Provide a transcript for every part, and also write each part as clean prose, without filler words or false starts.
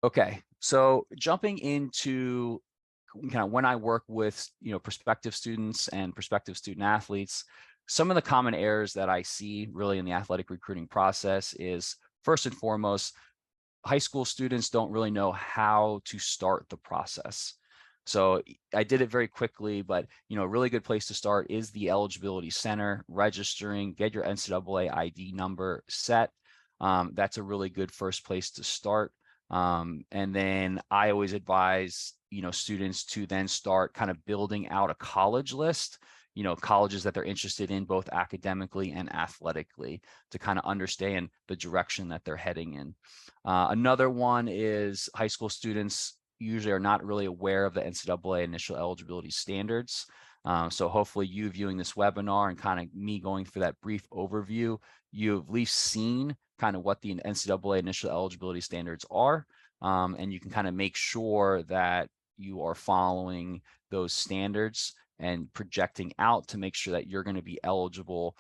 Okay, so jumping into kind of when I work with prospective students and prospective student athletes, some of the common errors that I see really in the athletic recruiting process is first and foremost, high school students don't really know how to start the process. So I did it very quickly, but a really good place to start is the eligibility center, registering, get your NCAA ID number set. That's a really good first place to start. And then I always advise, students to then start kind of building out a college list, colleges that they're interested in both academically and athletically to kind of understand the direction that they're heading in. Another one is high school students usually are not really aware of the NCAA initial eligibility standards. So hopefully you viewing this webinar and kind of me going through that brief overview, you've at least seen kind of what the NCAA initial eligibility standards are. And you can kind of make sure that you are following those standards and projecting out to make sure that you're going to be eligible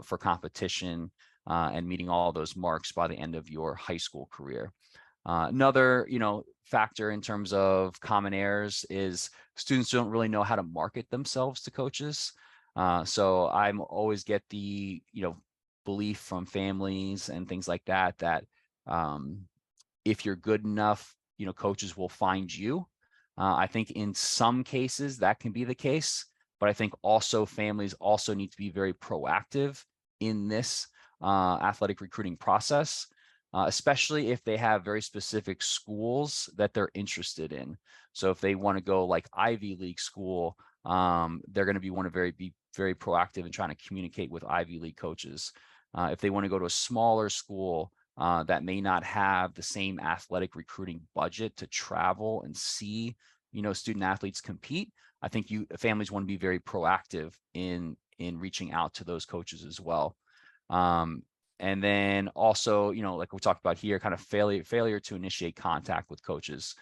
for competition and meeting all those marks by the end of your high school career. Another, factor in terms of common errors is students don't really know how to market themselves to coaches. So I'm always get the, belief from families and things like that, that if you're good enough, coaches will find you. I think in some cases that can be the case, but I think also families also need to be very proactive in this athletic recruiting process, especially if they have very specific schools that they're interested in. So if they want to go like Ivy League school, they're going to be very proactive in trying to communicate with Ivy League coaches. If they want to go to a smaller school that may not have the same athletic recruiting budget to travel and see, student athletes compete, I think families want to be very proactive in reaching out to those coaches as well. And then also, like we talked about here, kind of failure to initiate contact with coaches.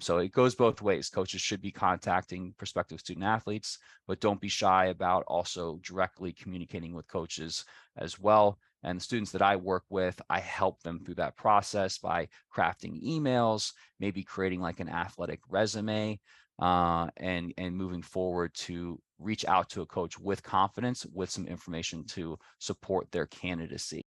So it goes both ways. Coaches should be contacting prospective student athletes, but don't be shy about also directly communicating with coaches as well. And the students that I work with, I help them through that process by crafting emails, maybe creating like an athletic resume, and moving forward to reach out to a coach with confidence, with some information to support their candidacy.